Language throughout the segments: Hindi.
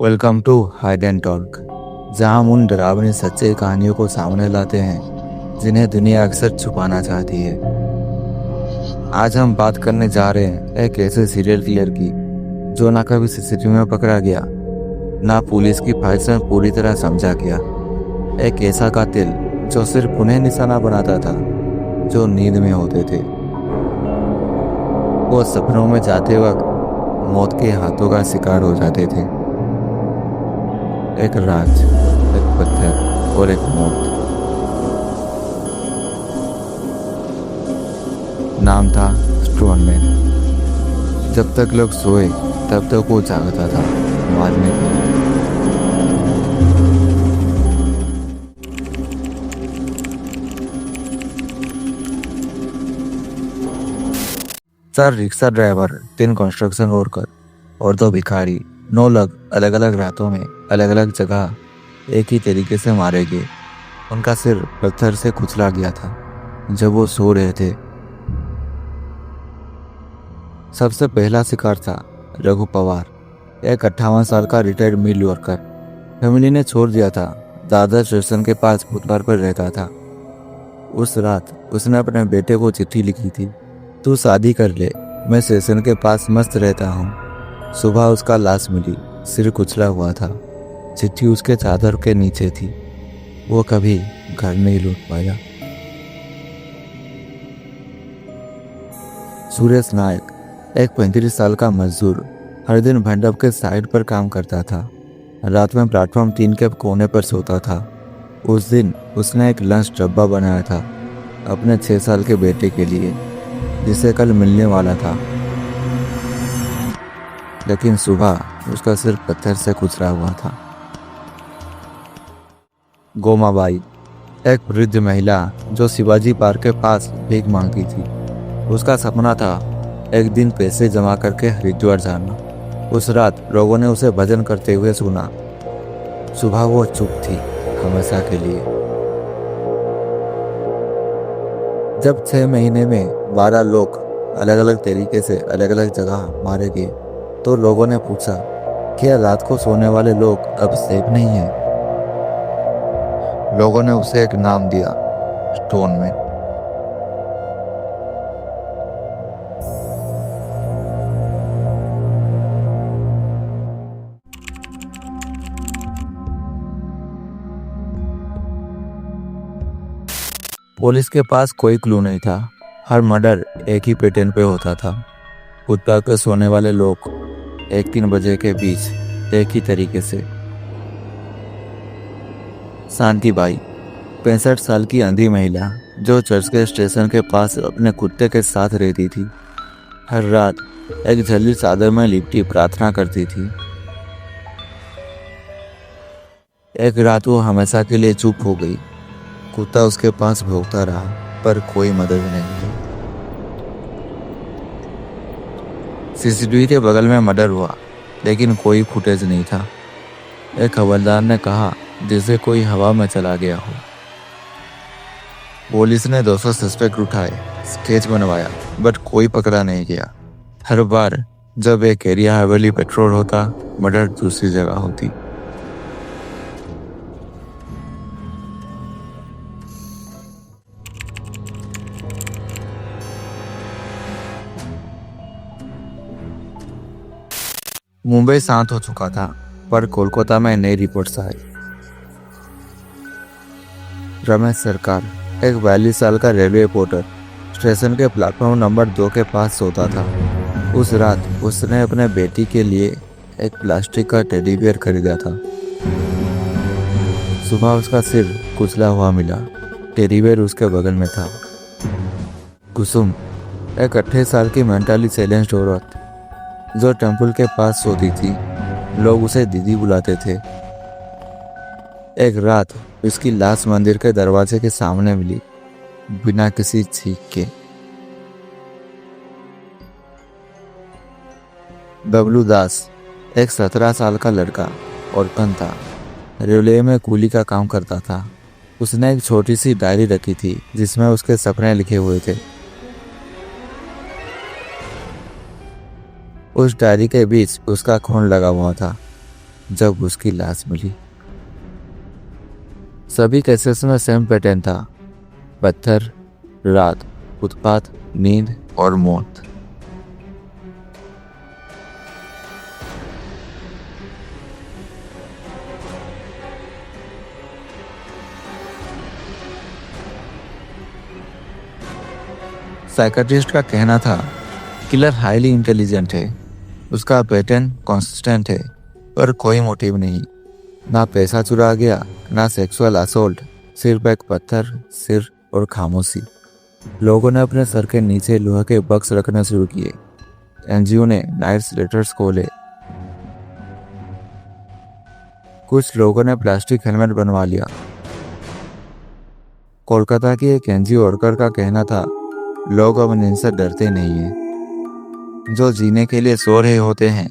Welcome to hide and talk, जहां हम उन डरावनी सच्ची कहानियों को सामने लाते हैं जिन्हें दुनिया अक्सर छुपाना चाहती है। आज हम बात करने जा रहे हैं एक ऐसे सीरियल किलर की जो ना कभी सीसीटीवी में पकड़ा गया, ना पुलिस की फाइल्स में पूरी तरह समझा गया। एक ऐसा कातिल जो सिर्फ उन्हें निशाना बनाता था जो नींद में होते थे। वो सपनों में जाते वक्त मौत के हाथों का शिकार हो जाते थे। एक राज, एक पत्थर और एक मौत। नाम था स्टोनमैन। जब तक लोग सोए तब तक वो जागता था मारने के लिए। चार रिक्शा ड्राइवर, 3 कंस्ट्रक्शन वर्कर और 2 भिखारी, 9 लोग अलग अलग रातों में अलग अलग जगह एक ही तरीके से मारे गए। उनका सिर पत्थर से कुचला गया था जब वो सो रहे थे। सबसे पहला शिकार था रघु पवार, एक 58 साल का रिटायर्ड मिल वर्कर। फैमिली ने छोड़ दिया था, दादर स्टेशन के पास फुटपाथ पर रहता था। उस रात उसने अपने बेटे को चिट्ठी लिखी थी, तू शादी कर ले, मैं स्टेशन के पास मस्त रहता हूँ। सुबह उसका लाश मिली, सिर कुचला हुआ था। चिट्ठी उसके चादर के नीचे थी। वो कभी घर नहीं लौट पाया। सुरेश नायक, एक 35 साल का मजदूर, हर दिन मंडप के साइड पर काम करता था। रात में प्लेटफॉर्म 3 के कोने पर सोता था। उस दिन उसने एक लंच डब्बा बनाया था अपने 6 साल के बेटे के लिए, जिसे कल मिलने वाला था। लेकिन सुबह उसका सिर पत्थर से कुचला हुआ था। गोमाबाई, एक वृद्ध महिला जो शिवाजी पार्क के पास भीख मांगती थी। उसका सपना था एक दिन पैसे जमा करके हरिद्वार जाना। उस रात लोगों ने उसे भजन करते हुए सुना। सुबह वो चुप थी हमेशा के लिए। जब 6 महीने में 12 लोग अलग अलग तरीके से अलग अलग जगह मारे गए तो लोगों ने पूछा, क्या रात को सोने वाले लोग अब सेफ नहीं हैं? लोगों ने उसे एक नाम दिया, स्टोनमैन। पुलिस के पास कोई क्लू नहीं था। हर मर्डर एक ही पैटर्न पे होता था। फुटपाथ पर सोने वाले लोग 1-3 बजे के बीच एक ही तरीके से। शांति बाई, 65 साल की अंधी महिला जो चर्च के स्टेशन के पास अपने कुत्ते के साथ रहती थी। हर रात एक झल्ली चादर में लिपटी प्रार्थना करती थी। एक रात वो हमेशा के लिए चुप हो गई। कुत्ता उसके पास भौंकता रहा पर कोई मदद नहीं। सीसीटीवी के बगल में मर्डर हुआ लेकिन कोई फुटेज नहीं था। एक हवलदार ने कहा जैसे कोई हवा में चला गया हो। पुलिस ने 200 सस्पेक्ट उठाए, स्केच बनवाया, बट कोई पकड़ा नहीं गया। हर बार जब एक एरिया हवेली पेट्रोल होता, मर्डर दूसरी जगह होती। मुंबई शांत हो चुका था पर कोलकाता में नई रिपोर्ट्स आई। रमेश सरकार, एक 42 साल का रेलवे पोर्टर, स्टेशन के प्लेटफॉर्म नंबर 2 के पास सोता था। उस रात उसने अपने बेटी के लिए एक प्लास्टिक का टेडी बियर खरीदा था। सुबह उसका सिर कुचला हुआ मिला। टेडी बियर उसके बगल में था। कुसुम, एक 28 साल की मेंटली चैलेंज्ड औरत जो टेंपल के पास सोती थी। लोग उसे दीदी बुलाते थे। एक रात उसकी लाश मंदिर के दरवाजे के सामने मिली, बिना किसी चीख के। बबलू दास, एक 17 साल का लड़का औरपन था। रेलवे में कूली का काम करता था। उसने एक छोटी सी डायरी रखी थी जिसमें उसके सपने लिखे हुए थे। उस डायरी के बीच उसका खून लगा हुआ था। जब उसकी लाश मिली। सभी केसेस में सेम पैटर्न था, पत्थर, रात, उत्पात, नींद और मौत। साइकाट्रिस्ट का कहना था किलर हाईली इंटेलिजेंट है, उसका पैटर्न कॉन्सिस्टेंट है, पर कोई मोटिव नहीं। ना पैसा चुरा गया, ना सेक्सुअल असोल्ट, सिर्फ एक पत्थर, सिर और खामोशी। लोगों ने अपने सर के नीचे लोहे के बक्स रखना शुरू किए। एनजीओ ने नाइट्स लेटर्स खोले। कुछ लोगों ने प्लास्टिक हेलमेट बनवा लिया। कोलकाता की एक एनजीओ वर्कर का कहना था लोग अब इनसे डरते नहीं हैं। जो जीने के लिए सो रहे होते हैं,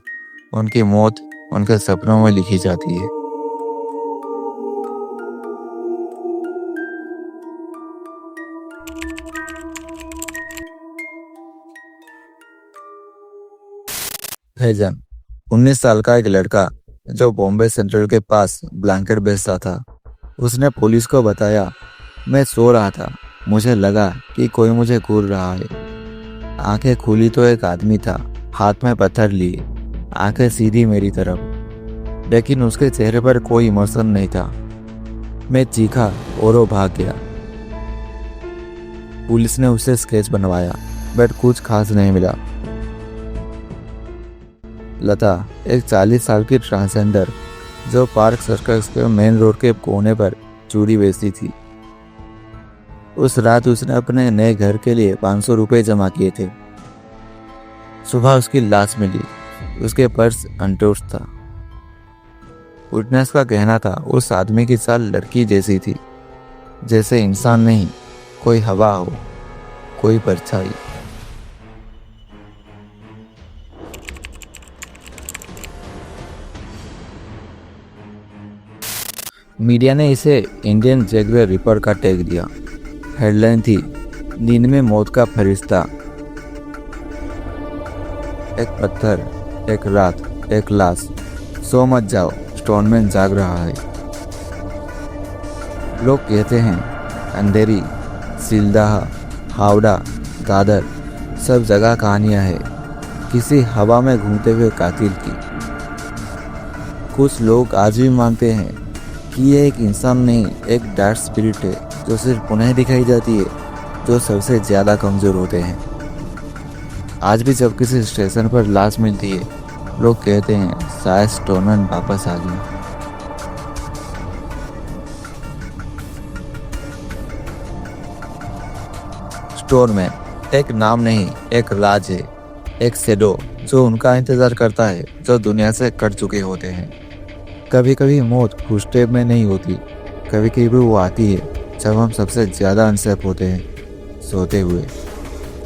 उनकी मौत उनके सपनों में लिखी जाती है। फैजन 19 साल का एक लड़का जो बॉम्बे सेंट्रल के पास ब्लैंकेट बेचता था। उसने पुलिस को बताया, मैं सो रहा था, मुझे लगा कि कोई मुझे घूर रहा है। आंखें खुली तो एक आदमी था, हाथ में पत्थर लिए, आंखें सीधी मेरी तरफ, लेकिन उसके चेहरे पर कोई इमोशन नहीं था। मैं चीखा और वो भाग गया। पुलिस ने उससे स्केच बनवाया, बट कुछ खास नहीं मिला। लता एक 40 साल की ट्रांसजेंडर जो पार्क सर्कस के मेन रोड के कोने पर चूड़ी बेचती थी। उस रात उसने अपने नए घर के लिए 500 रुपये जमा किए थे। सुबह उसकी लाश मिली, उसके पर्स अनटोस्ट था। विटनेस का कहना था उस आदमी की चाल लड़की जैसी थी, जैसे इंसान नहीं, कोई हवा हो, कोई परछाई। मीडिया ने इसे इंडियन जैगुआर रिपर का टैग दिया। हेडलाइन थी, नींद में मौत का फरिश्ता। एक पत्थर, एक रात, एक लाश, सो मत जाओ, स्टोनमैन जाग रहा है। लोग कहते हैं अंधेरी, सिलदाह, हावड़ा, दादर, सब जगह कहानियां हैं किसी हवा में घूमते हुए कातिल की। कुछ लोग आज भी मानते हैं कि ये एक इंसान नहीं, एक डार्क स्पिरिट है जो सिर्फ उन्हें दिखाई जाती है जो सबसे ज़्यादा कमज़ोर होते हैं। आज भी जब किसी स्टेशन पर लाश मिलती है, लोग कहते हैं शायद स्टोनमैन वापस आ गया। स्टोनमैन एक नाम नहीं, एक राज है, एक शैडो जो उनका इंतजार करता है जो दुनिया से कट चुके होते हैं। कभी कभी मौत फुटस्टेप में नहीं होती, कभी कभी वो आती है जब हम सबसे ज़्यादा अनसेफ होते हैं, सोते हुए।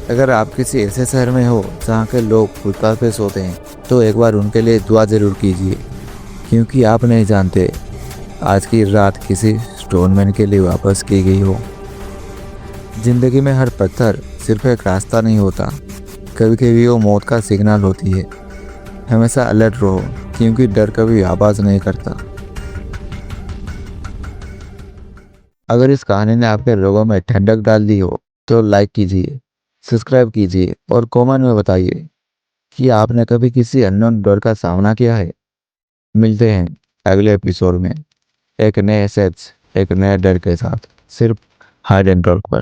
अगर आप किसी ऐसे शहर में हो जहाँ के लोग फुटपाथ पे सोते हैं, तो एक बार उनके लिए दुआ ज़रूर कीजिए, क्योंकि आप नहीं जानते आज की रात किसी स्टोनमैन के लिए वापस की गई हो। जिंदगी में हर पत्थर सिर्फ एक रास्ता नहीं होता, कभी कभी वो मौत का सिग्नल होती है। हमेशा अलर्ट रहो, क्योंकि डर कभी आवाज़ नहीं करता। अगर इस कहानी ने आपके लोगों में ठंडक डाल दी हो तो लाइक कीजिए, सब्सक्राइब कीजिए और कमेंट में बताइए कि आपने कभी किसी अननोन डर का सामना किया है। मिलते हैं अगले एपिसोड में एक नए सच, एक नए डर के साथ, सिर्फ हाइड एंड टॉक पर।